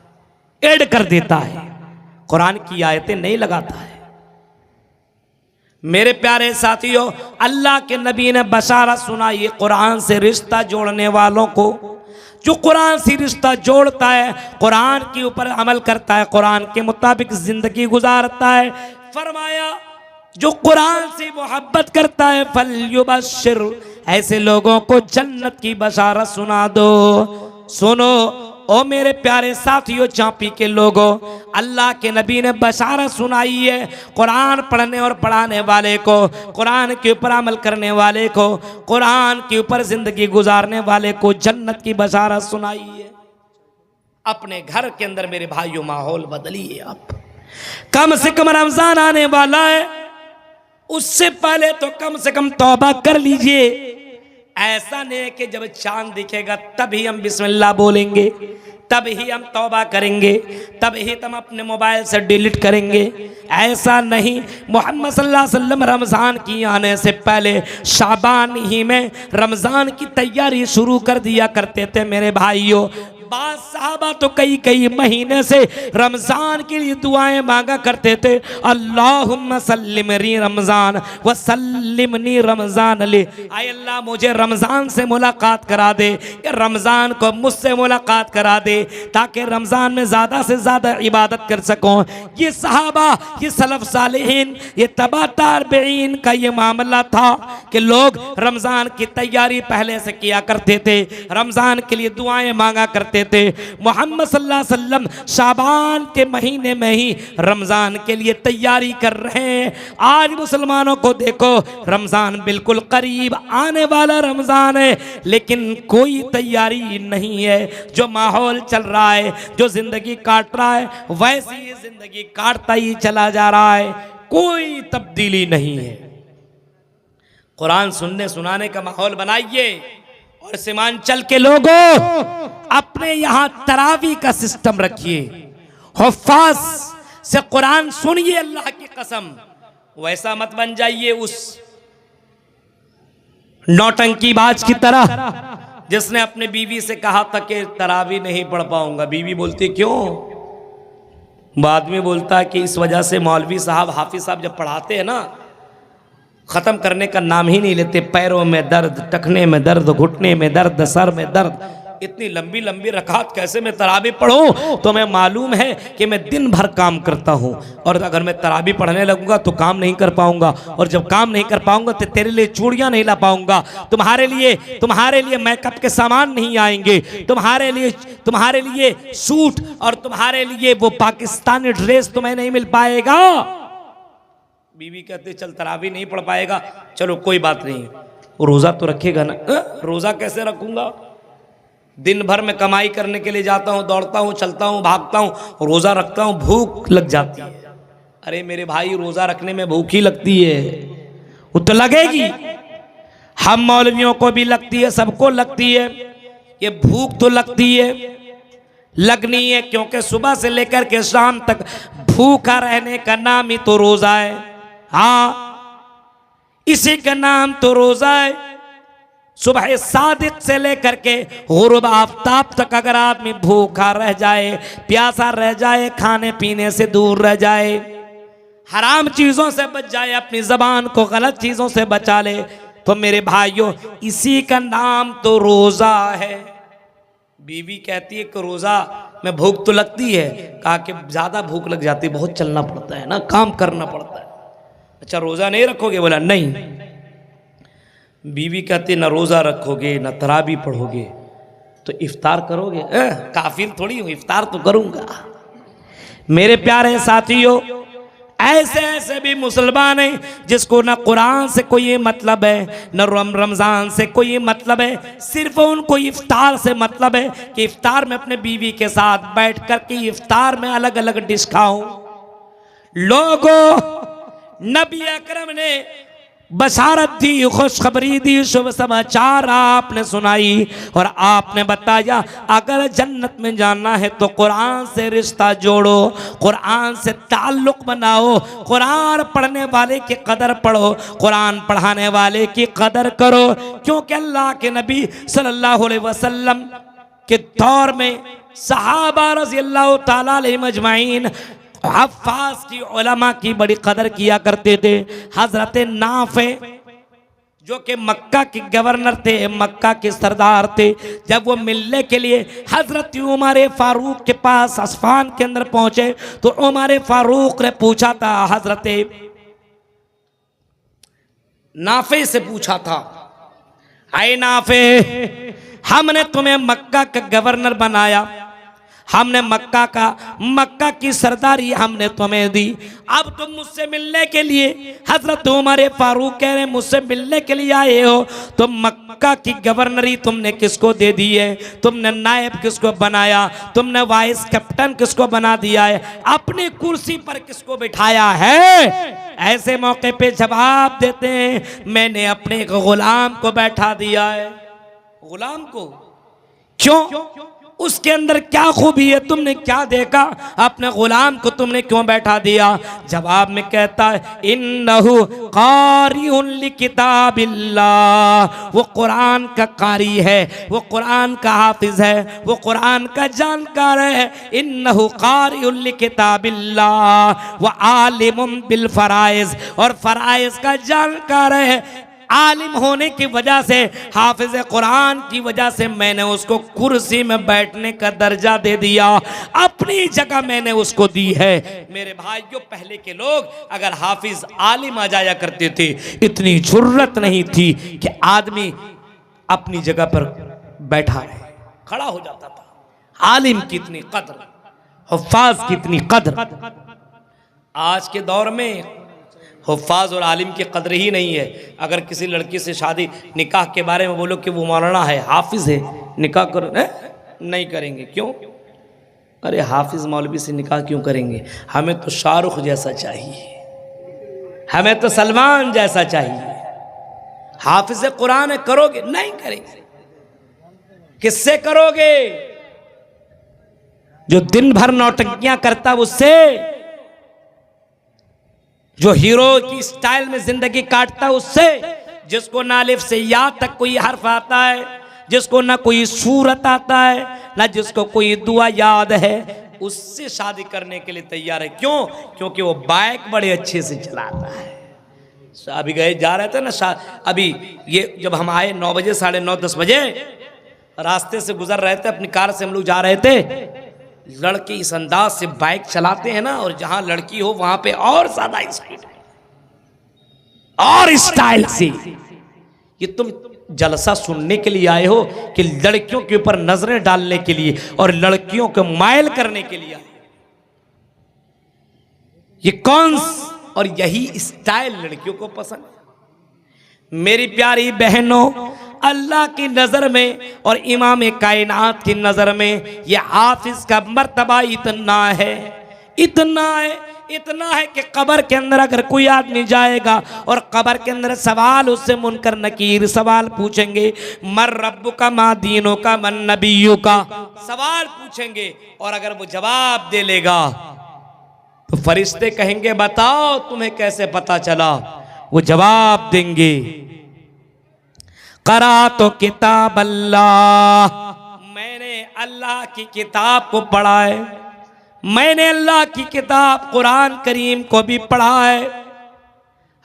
ऐड कर देता है, कुरान की आयतें नहीं लगाता है। मेरे प्यारे साथियों, अल्लाह के नबी ने बशारत सुनाई कुरान से रिश्ता जोड़ने वालों को। जो कुरान से रिश्ता जोड़ता है, कुरान के ऊपर अमल करता है, कुरान के मुताबिक जिंदगी गुजारता है, फरमाया जो कुरान से मोहब्बत करता है, फलयुबश्शिर, ऐसे लोगों को जन्नत की बशारत सुना दो। सुनो ओ मेरे प्यारे साथियों, चांपी के लोगों, अल्लाह के नबी ने बशारत सुनाई है कुरान पढ़ने और पढ़ाने वाले को, कुरान के ऊपर अमल करने वाले को, कुरान के ऊपर जिंदगी गुजारने वाले को जन्नत की बशारत सुनाई है। अपने घर के अंदर मेरे भाइयों माहौल बदलिए आप। कम से कम रमजान आने वाला है, उससे पहले तो कम से कम तौबा कर लीजिए। ऐसा नहीं है कि जब चांद दिखेगा तभी हम बिस्मिल्लाह बोलेंगे, तभी हम तौबा करेंगे, तभी हम अपने मोबाइल से डिलीट करेंगे। ऐसा नहीं, मोहम्मद सल्लल्लाहु अलैहि वसल्लम रमज़ान की आने से पहले शाबान ही में रमज़ान की तैयारी शुरू कर दिया करते थे मेरे भाइयों। बाद साहबा तो कई कई महीने से रमज़ान के लिए दुआएं मांगा करते थे, अल्लाहुम्मा सल्लिमनी रमज़ान व सल्लिमनी रमज़ान ले, आय अल्लाह मुझे रमज़ान से मुलाकात करा दे, रमज़ान को मुझसे मुलाकात करा दे, ताकि रमज़ान में ज़्यादा से ज़्यादा इबादत कर सकूँ। ये सहाबा, ये सलफ़ सालिहीन, ये तबा ताबईन का ये मामला था कि लोग रमज़ान की तैयारी पहले से किया करते थे, रमज़ान के लिए दुआएं मांगा करते थे। मोहम्मद सल्लल्लाहु अलैहि वसल्लम शाबान के महीने में ही रमजान के लिए तैयारी कर रहे हैं। आज मुसलमानों को देखो, रमजान बिल्कुल करीब आने वाला रमजान है, लेकिन कोई तैयारी नहीं है। जो माहौल चल रहा है, जो जिंदगी काट रहा है, वैसी ही जिंदगी काटता ही चला जा रहा है, कोई तब्दीली नहीं है। कुरान सुनने सुनाने का माहौल बनाइए। और सीमांचल के लोगों, अपने यहां तरावी का सिस्टम रखिए, हुफ्फाज से कुरान सुनिए, अल्लाह की कसम। वैसा मत बन जाइए उस नौटंकी बाज की तरह जिसने अपने बीवी से कहा था कि तरावी नहीं पढ़ पाऊंगा। बीवी बोलती क्यों? बाद में बोलता है कि इस वजह से मौलवी साहब, हाफिज साहब जब पढ़ाते हैं ना, ख़त्म करने का नाम ही नहीं लेते। पैरों में दर्द, टखने में दर्द, घुटने में दर्द, सर में दर्द, इतनी लंबी लंबी रकात कैसे मैं तरावी पढ़ूं? तो मैं मालूम है कि मैं दिन भर काम करता हूं, और अगर मैं तरावी पढ़ने लगूंगा तो काम नहीं कर पाऊंगा, और जब काम नहीं कर पाऊंगा तो तेरे लिए चूड़ियां नहीं ला पाऊंगा, तुम्हारे लिए मेकअप के सामान नहीं आएंगे, तुम्हारे लिए सूट और तुम्हारे लिए वो पाकिस्तानी ड्रेस तुम्हें नहीं मिल पाएगा। बीवी कहते चल तरावी नहीं पढ़ पाएगा, चलो कोई बात नहीं, रोजा तो रखेगा ना। रोजा कैसे रखूंगा? दिन भर में कमाई करने के लिए जाता हूं, दौड़ता हूं, चलता हूं, भागता हूं, रोजा रखता हूं, भूख लग जाती है। अरे मेरे भाई, रोजा रखने में भूख ही लगती है, वो तो लगेगी, हम मौलवियों को भी लगती है, सबको लगती है। ये भूख तो लगती है, लगनी है, क्योंकि सुबह से लेकर के शाम तक भूखा रहने का नाम ही तो रोजा है। हाँ, इसी का नाम तो रोजा है। सुबह सादिक से लेकर के गुरूब आफ्ताब तक अगर आदमी भूखा रह जाए, प्यासा रह जाए, खाने पीने से दूर रह जाए, हराम चीजों से बच जाए, अपनी जबान को गलत चीजों से बचा ले, तो मेरे भाइयों इसी का नाम तो रोजा है। बीवी कहती है कि रोजा में भूख तो लगती है, कहा कि ज्यादा भूख लग जाती है, बहुत चलना पड़ता है ना, काम करना पड़ता है। अच्छा रोजा नहीं रखोगे? बोला नहीं। बीवी कहती न रोजा रखोगे न तरावी पढ़ोगे तो इफ्तार करोगे? काफिर थोड़ी हूं, इफ्तार तो करूंगा। मेरे प्यारे साथियों, ऐसे ऐसे भी मुसलमान हैं जिसको ना कुरान से कोई मतलब है, न रमज़ान से कोई मतलब है, सिर्फ उनको इफ्तार से मतलब है कि इफ्तार में अपने बीवी के साथ बैठ कर के इफ्तार में अलग अलग डिश खाऊं। लोगों, नबी अकरम ने बशारत दी, खुशखबरी दी, शुभ समाचार आपने सुनाई और आपने बताया अगर जन्नत में जाना है तो कुरान से रिश्ता जोड़ो, कुरान से ताल्लुक बनाओ, कुरान पढ़ने वाले की कदर पढ़ो, कुरान पढ़ाने वाले की कदर करो। क्योंकि अल्लाह के नबी सल्लल्लाहु अलैहि वसल्लम के दौर में सहाबा रज़ियल्लाहु ताला अलैहिम अजमाइन हफ्फाज की उलमा की बड़ी कदर किया करते थे। हजरत नाफे जो कि मक्का के गवर्नर थे, मक्का के सरदार थे, जब वो मिलने के लिए हजरत उमर फारूक के पास अस्फान के अंदर पहुंचे तो उमर फारूक ने पूछा था, हजरत नाफे से पूछा था, आए नाफे, हमने तुम्हें मक्का का गवर्नर बनाया, हमने मक्का की सरदारी हमने तुम्हें दी, अब तुम मुझसे मिलने के लिए, हजरत उमर फारूक कह रहे मुझसे मिलने के लिए आए हो, तो मक्का की गवर्नरी तुमने किसको दे दी है, तुमने नायब किसको बनाया, तुमने वाइस कैप्टन किसको बना दिया है, अपनी कुर्सी पर किसको बिठाया है। ऐसे मौके पे जवाब देते हैं मैंने अपने गुलाम को बैठा दिया है। गुलाम को क्यों? उसके अंदर क्या खूबी है, तुमने क्या देखा, अपने गुलाम को तुमने क्यों बैठा दिया? जवाब में कहता है इन्नहु कारिउन लिकिताबिल्लाह, वो कुरान का कारी है, वो कुरान का हाफिज है, वो कुरान का जानकार है। इन्नहु कारिउन लिकिताबिल्लाह व आलिमुम बिल फराइज, और फराइज का जानकार है। आलिम होने की वजह से, हाफिज कुरान की वजह से मैंने उसको कुर्सी में बैठने का दर्जा दे दिया, अपनी जगह मैंने उसको दी है। मेरे भाइयों, पहले के लोग अगर हाफिज आलिम आ जाया करते थे, इतनी जुर्रत नहीं थी कि आदमी अपनी जगह पर बैठा रहे, खड़ा हो जाता था। आलिम की इतनी कदर, हुफ्फाज की इतनी कदर। आज के दौर में हुफ्फाज और आलिम की कदर ही नहीं है। अगर किसी लड़की से शादी, निकाह के बारे में बोलो कि वो मौलाना है, हाफिज है, निकाह करो, नहीं करेंगे। क्यों? अरे हाफिज मौलवी से निकाह क्यों करेंगे? हमें तो शाहरुख जैसा चाहिए, हमें तो सलमान जैसा चाहिए। हाफिज कुरान करोगे? नहीं करेंगे। किससे करोगे? जो दिन भर नौटंकियां करता उससे, जो हीरो की स्टाइल में जिंदगी काटता उससे, जिसको ना अलिफ से या तक कोई हर्फ आता है, जिसको ना कोई सूरत आता है, ना जिसको कोई दुआ याद है, उससे शादी करने के लिए तैयार है। क्यों? क्योंकि वो बाइक बड़े अच्छे से चलाता है। अभी गए जा रहे थे ना, अभी ये जब हम आए 9 बजे, 9:30, 10 बजे रास्ते से गुजर रहे थे, अपनी कार से हम लोग जा रहे थे। लड़के इस अंदाज से बाइक चलाते हैं ना, और जहां लड़की हो वहां पे और ज्यादा स्पीड है और स्टाइल से। ये तुम जलसा सुनने के लिए आए हो कि लड़कियों के ऊपर नजरें डालने के लिए और लड़कियों को मायल करने के लिए? ये कौन? और यही स्टाइल लड़कियों को पसंद है। मेरी प्यारी बहनों, अल्लाह की नज़र में और इमाम कायनात की नज़र में ये हाफिज का मर्तबा इतना है, इतना है, इतना है कि कब्र के अंदर अगर कोई आदमी जाएगा और कब्र के अंदर सवाल उससे मुनकर नकीर सवाल पूछेंगे, मर रब्बुका मा दीनुका मन नबियुका, सवाल पूछेंगे, और अगर वो जवाब दे लेगा तो फरिश्ते कहेंगे बताओ तुम्हें कैसे पता चला? वो जवाब देंगे करा तो किताब अल्लाह, मैंने अल्लाह की किताब को पढ़ा है, मैंने अल्लाह की किताब कुरान करीम को भी पढ़ा है,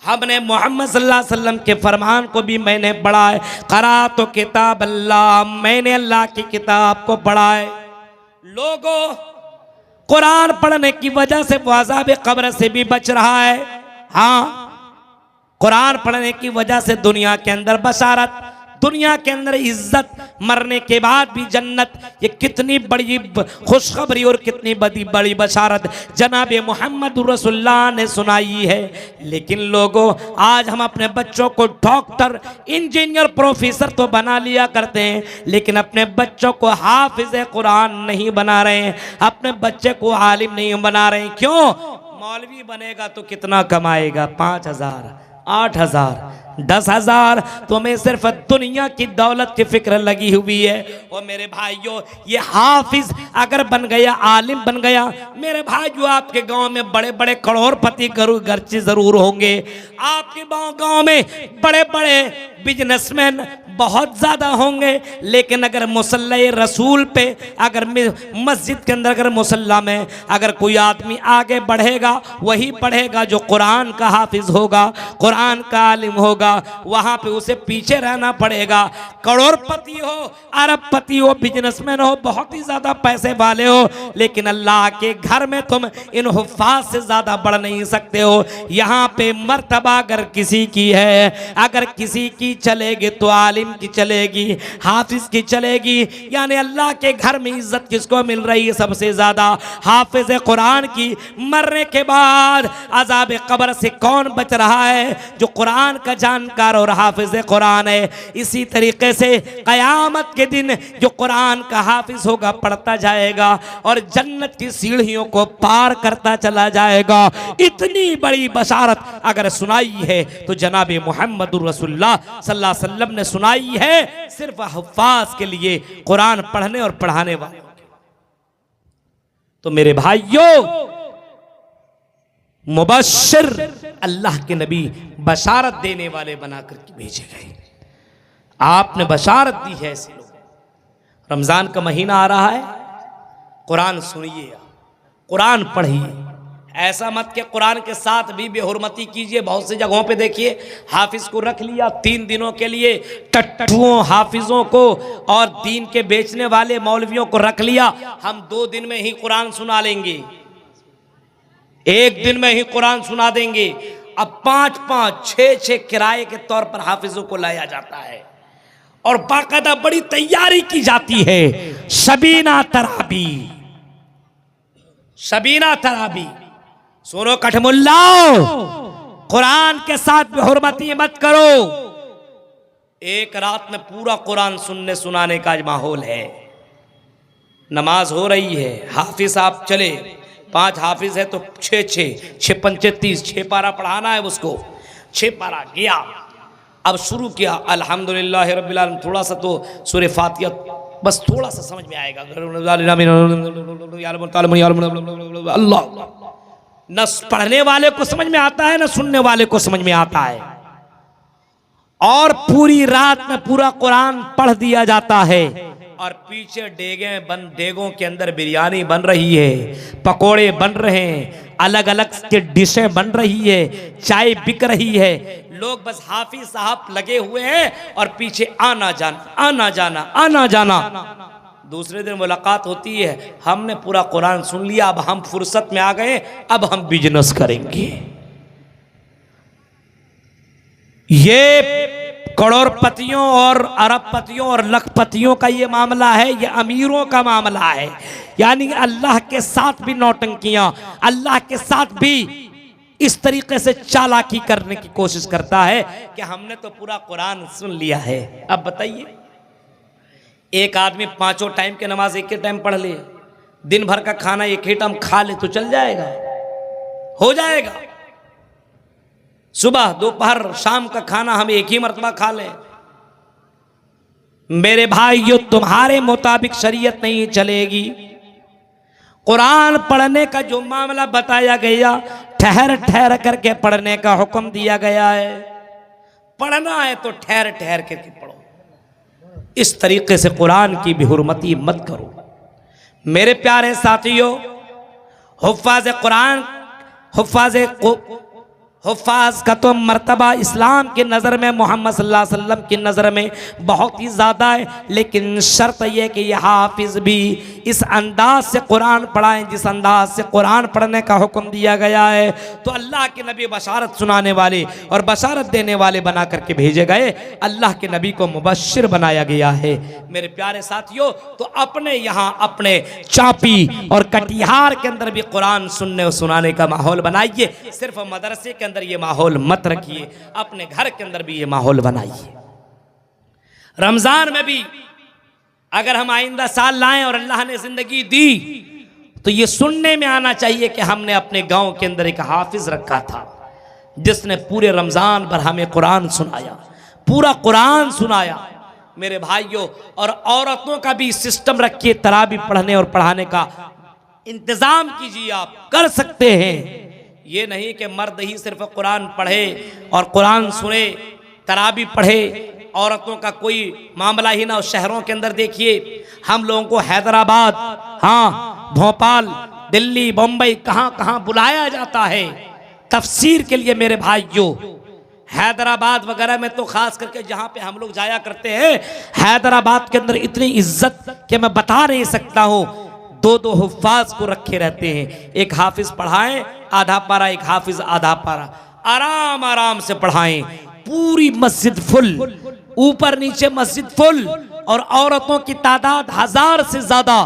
हमने मोहम्मद सल्लल्लाहु अलैहि वसल्लम के फरमान को भी मैंने पढ़ा है। करा तो किताब अल्लाह, मैंने अल्लाह की किताब को पढ़ा है। लोगों, कुरान पढ़ने की वजह से वो अज़ाब कब्र से भी बच रहा है। हाँ, कुरान पढ़ने की वजह से दुनिया के अंदर बशारत, दुनिया के अंदर इज्जत, मरने के बाद भी जन्नत। ये कितनी बड़ी खुशखबरी और कितनी बड़ी बशारत जनाब मोहम्मद रसूलुल्लाह ने सुनाई है। लेकिन लोगों, आज हम अपने बच्चों को डॉक्टर, इंजीनियर, प्रोफेसर तो बना लिया करते हैं, लेकिन अपने बच्चों को हाफिज कुरान नहीं बना रहे हैं, अपने बच्चे को आलिम नहीं बना रहे हैं। क्यों? मौलवी बनेगा तो कितना कमाएगा? 5,000, 8,000, 10,000। तुम्हें सिर्फ दुनिया की दौलत की फिक्र लगी हुई है। और मेरे भाइयों, ये हाफिज अगर बन गया, आलिम बन गया, मेरे भाइयों आपके गांव में बड़े बड़े करोड़पति गर्ची जरूर होंगे, आपके गांव में बड़े बड़े बिजनेसमैन बहुत ज्यादा होंगे, लेकिन अगर मुसल्ला रसूल पे, अगर मस्जिद के अंदर, अगर मुसल्ला में अगर कोई आदमी आगे बढ़ेगा, वही बढ़ेगा जो कुरान का हाफिज होगा, कुरान का आलिम होगा। वहां पे उसे पीछे रहना पड़ेगा। करोड़पति हो, अरबपति हो, बिजनेसमैन हो, बहुत ही ज्यादा पैसे वाले हो, लेकिन अल्लाह के घर में तुम इन हुफ्फाज से ज्यादा बढ़ नहीं सकते हो। यहाँ पे मर्तबा अगर किसी की है, अगर किसी की चलेगी तो आलिम की चलेगी, हाफिज की चलेगी। यानी अल्लाह के घर में इज्जत किसको मिल रही है? सबसे ज्यादा हाफिज कुरान की। मरने के बाद अजाब कब्र से कौन बच रहा है? जो कुरान का जानकार और हाफिज कुरान है। इसी तरीके से कयामत के दिन जो कुरान का हाफिज होगा, पढ़ता जाएगा और जन्नत की सीढ़ियों को पार करता चला जाएगा। इतनी बड़ी बशारत अगर सुनाई है तो जनाब मोहम्मद रसूलुल्लाह सल्लल्लाहु अलैहि वसल्लम ने सुनाई है सिर्फ हुफ्फाज के लिए, कुरान पढ़ने और पढ़ाने वाले। तो मेरे भाइयों, मुबश्शिर अल्लाह के नबी बशारत देने वाले बनाकर के भेजे गए। आपने बशारत दी है ऐसे लोग। रमजान का महीना आ रहा है, कुरान सुनिए, कुरान पढ़िए। ऐसा मत के कुरान के साथ भी बेहुरमती कीजिए। बहुत सी जगहों पे देखिए, हाफिज को रख लिया 3 दिनों के लिए, टट्टुओं हाफिजों को और दीन के बेचने वाले मौलवियों को रख लिया। हम 2 दिन में ही कुरान सुना लेंगे, 1 दिन में ही कुरान सुना देंगे। अब 5-5, 6-6 किराए के तौर पर हाफिजों को लाया जाता है और बाकायदा बड़ी तैयारी की जाती है। शबीना तराबी, शबीना तराबी। सुनो कठमुल्लाओ, कुरान के साथ बेहुरमती मत करो। एक रात में पूरा कुरान सुनने सुनाने का माहौल है। नमाज हो रही है, हाफिज साहब चले, 5 हाफिज है तो 6 पंचे 30, 6 पारा पढ़ाना है उसको। 6 पारा गया, अब शुरू किया अल्हम्दुलिल्लाह रब्बिल आलमीन। थोड़ा सा तो सूरह फातिहा बस थोड़ा सा समझ में आएगा। अल्लाह, न पढ़ने वाले को समझ में आता है, न सुनने वाले को समझ में आता है। और पूरी रात में पूरा कुरान पढ़ दिया जाता है और पीछे देगों के अंदर बिरयानी बन रही है, पकोड़े बन रहे हैं, अलग अलग के डिशें बन रही है, चाय बिक रही है। लोग बस हाफिज साहब लगे हुए हैं और पीछे आना जाना, आना जाना, आना जाना। दूसरे दिन मुलाकात होती है, हमने पूरा कुरान सुन लिया, अब हम फुर्सत में आ गए, अब हम बिजनेस करेंगे। ये करोड़पतियों और अरबपतियों और लखपतियों का ये मामला है, ये अमीरों का मामला है। यानी अल्लाह के साथ भी नौटंकियां, अल्लाह के साथ भी इस तरीके से चालाकी करने की कोशिश करता है कि हमने तो पूरा कुरान सुन लिया है। अब बताइए, एक आदमी 5 टाइम की नमाज एक ही टाइम पढ़ ले, दिन भर का खाना एक ही टाइम खा ले तो चल जाएगा, हो जाएगा। सुबह दोपहर शाम का खाना हम एक ही मर्तबा खा लें। मेरे भाइयों, तुम्हारे मुताबिक शरीयत नहीं चलेगी। कुरान पढ़ने का जो मामला बताया गया, ठहर ठहर करके पढ़ने का हुक्म दिया गया है। पढ़ना है तो ठहर ठहर करके पढ़ो। इस तरीके से कुरान की बेहुरमती मत करो। मेरे प्यारे साथियों, हुफ्फाज़ कुरान, हुफ़ाज़ का तो मर्तबा इस्लाम की नज़र में, मोहम्मद सल्लल्लाहु अलैहि वसल्लम की नज़र में बहुत ही ज़्यादा है, लेकिन शर्त यह कि यह हाफिज़ भी इस अंदाज से कुरान पढ़ाएं जिस अंदाज से कुरान पढ़ने का हुक्म दिया गया है। तो अल्लाह के नबी बशारत सुनाने वाले और बशारत देने वाले बना करके भेजे गए, अल्लाह के नबी को मुबश्शिर बनाया गया है। मेरे प्यारे साथियों, तो अपने यहाँ अपने चापी और कटिहार के अंदर भी कुरान सुनने और सुनाने का माहौल बनाइए। सिर्फ मदरसे के अंदर ये माहौल मत रखिए, अपने घर के अंदर भी ये माहौल बनाइए। रमजान में भी अगर हम आइंदा साल लाएं और अल्लाह ने जिंदगी दी तो ये सुनने में आना चाहिए कि हमने अपने गांव के अंदर एक हाफिज रखा था जिसने पूरे रमजान भर हमें कुरान सुनाया, पूरा कुरान सुनाया। मेरे भाइयों, और औरतों का भी सिस्टम रखिए, तरावी पढ़ने और पढ़ाने का इंतजाम कीजिए, आप कर सकते हैं। ये नहीं कि मर्द ही सिर्फ कुरान पढ़े और कुरान सुने, तरावी पढ़े, औरतों का कोई मामला ही ना हो। शहरों के अंदर देखिए, हम लोगों को हैदराबाद, हाँ भोपाल, दिल्ली, बम्बई, कहाँ कहाँ बुलाया जाता है तफसीर के लिए। मेरे भाइयों, हैदराबाद वगैरह में तो खास करके जहाँ पे हम लोग जाया करते हैं, हैदराबाद के अंदर इतनी इज्जत कि मैं बता नहीं सकता हूँ। दो दो हुफ़ाज़ को रखे रहते हैं, एक हाफिज पढ़ाएं आधा पारा, एक हाफिज आधा पारा, आराम आराम से पढ़ाएं। पूरी मस्जिद फुल, ऊपर नीचे मस्जिद फुल, और औरतों की तादाद 1000 से ज्यादा।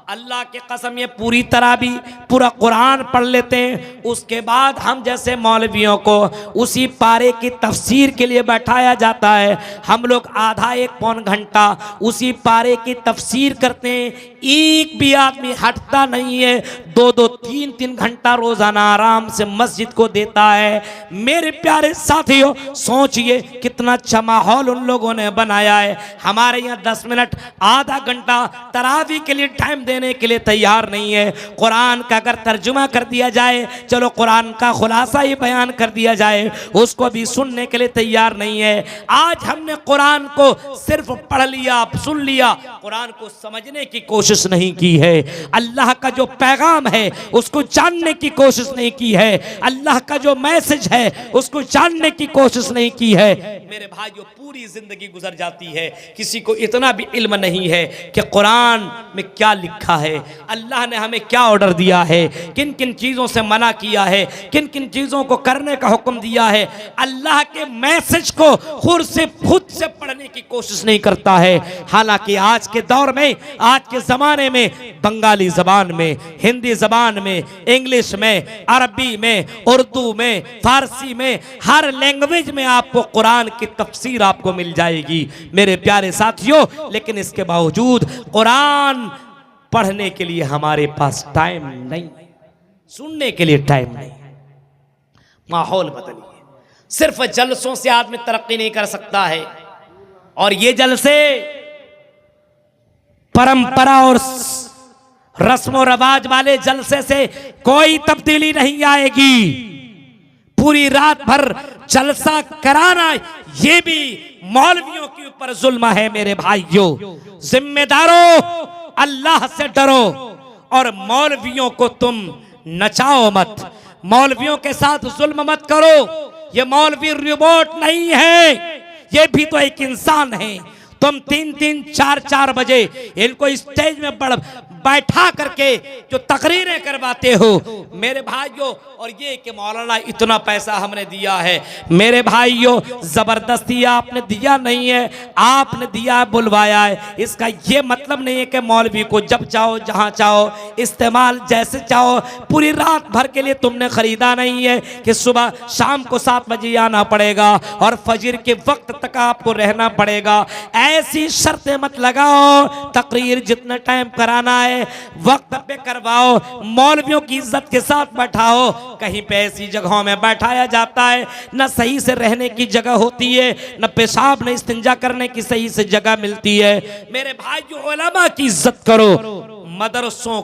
अल्लाह के कसम, ये पूरी तरह भी पूरा कुरान पढ़ लेते हैं। उसके बाद हम जैसे मौलवियों को उसी पारे की तफसीर के लिए बैठाया जाता है। हम लोग आधा एक पौन घंटा उसी पारे की तफसीर करते हैं। एक भी आदमी हटता नहीं है, 2-2, 3-3 घंटा रोजाना आराम से मस्जिद को देता है। मेरे प्यारे साथियों, सोचिए कितना अच्छा माहौल उन लोगों ने बनाया है। हमारे यहाँ 10 मिनट आधा घंटा तरावी के लिए टाइम देने के लिए तैयार नहीं है। कुरान का अगर तर्जुमा कर दिया जाए, चलो कुरान का खुलासा ही बयान कर दिया जाए, उसको भी सुनने के लिए तैयार नहीं है। आज हमने कुरान को सिर्फ पढ़ लिया, सुन लिया, कुरान को समझने की कोशिश नहीं की है। अल्लाह का जो पैगाम है उसको जानने की कोशिश नहीं की है। अल्लाह का जो मैसेज है उसको जानने की कोशिश नहीं की है। मेरे भाइयों, पूरी जिंदगी गुजर जाती है, किसी को इतना भी इल्म नहीं है कि कुरान में क्या लिखा है, अल्लाह ने हमें क्या ऑर्डर दिया है, किन किन चीजों से मना किया है, किन किन चीजों को करने का हुक्म दिया है। अल्लाह के मैसेज को खुद से पढ़ने की कोशिश नहीं करता है। हालांकि आज के दौर में, आज के ज़माने में बंगाली ज़बान में, हिंदी ज़बान में, इंग्लिश में, अरबी में, उर्दू में, फारसी में, हर लैंग्वेज में आपको कुरान की तफसीर आपको मिल जाएगी मेरे प्यारे साथियों। लेकिन इसके बावजूद कुरान पढ़ने के लिए हमारे पास टाइम नहीं, सुनने के लिए टाइम नहीं। माहौल बदलिए। सिर्फ जलसों से आदमी तरक्की नहीं कर सकता है, और ये जलसे परंपरा और रस्म और रवाज वाले जलसे से कोई तब्दीली नहीं आएगी। पूरी रात भर जलसा कराना, ये भी मौलवियों के ऊपर जुल्म है। मेरे भाइयों, जिम्मेदारों, अल्लाह से डरो और मौलवियों को तुम नचाओ मत, मौलवियों के साथ जुल्म मत करो। ये मौलवी रिबोट नहीं है, ये भी तो एक इंसान है। तुम 3-3, 4-4 बजे इनको स्टेज में बैठा करके जो तकरीरें करवाते हो मेरे भाइयों, और ये कि मौलाना इतना पैसा हमने दिया है। मेरे भाइयों, जबरदस्ती आपने दिया नहीं है, आपने दिया है, बुलवाया है। इसका ये मतलब नहीं है कि मौलवी को जब चाहो जहां चाहो इस्तेमाल जैसे चाहो, पूरी रात भर के लिए तुमने खरीदा नहीं है कि सुबह शाम को 7 बजे आना पड़ेगा और फजर के वक्त तक आपको रहना पड़ेगा। ऐसी शर्तें मत लगाओ। तकरीर जितना टाइम कराना है वक्त पे करवाओ, मौलवियों की इज्जत के साथ बैठाओ। कहीं पे ऐसी जगहों में बैठाया जाता है, न सही से रहने की जगह होती है, न पेशाब न इस्तिंजा करने की सही से जगह मिलती है। मेरे भाइयों, उलमा की इज्जत करो। मदरसों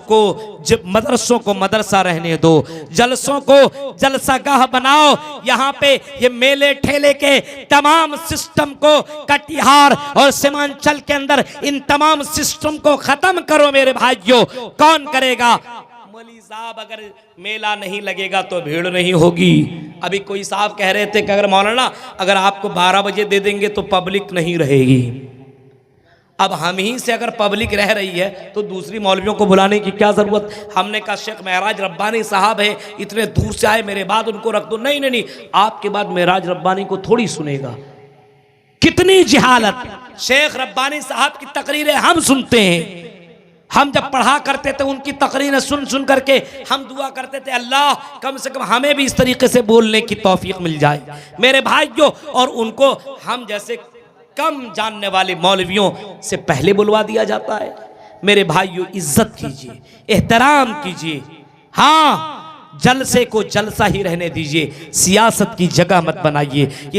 को मदरसा रहने दो, जलसों को जलसागाह बनाओ। यहाँ पे ये मेले ठेले के तमाम सिस्टम को कटिहार और सीमांचल के अंदर इन तमाम सिस्टम को खत्म करो मेरे भाइयों। कौन करेगा? मौलवी साहब अगर मेला नहीं लगेगा तो भीड़ नहीं होगी। अभी कोई साहब कह रहे थे कि अगर मौलाना अगर आपको 12 बजे दे देंगे तो पब्लिक नहीं रहेगी। अब हम ही से अगर पब्लिक रह रही है तो दूसरी मौलवियों को बुलाने की क्या ज़रूरत। हमने कहा शेख महराज रब्बानी साहब है, इतने दूर से आए, मेरे बाद उनको रख दो। नहीं नहीं नहीं, आपके बाद महराज रब्बानी को थोड़ी सुनेगा। कितनी जिहालत। शेख रब्बानी साहब की तकरीरें हम सुनते हैं। हम जब पढ़ा करते थे उनकी तकरीरें सुन सुन करके हम दुआ करते थे अल्लाह कम से कम हमें भी इस तरीके से बोलने की तौफीक मिल जाए मेरे भाइयों। और उनको हम जैसे कम जानने वाले मौलवियों से पहले बुलवा दिया जाता है। मेरे भाइयों, इज्जत कीजिए, एहतराम कीजिए। हाँ, जलसे को जलसा ही रहने दीजिए, सियासत की जगह मत बनाइए।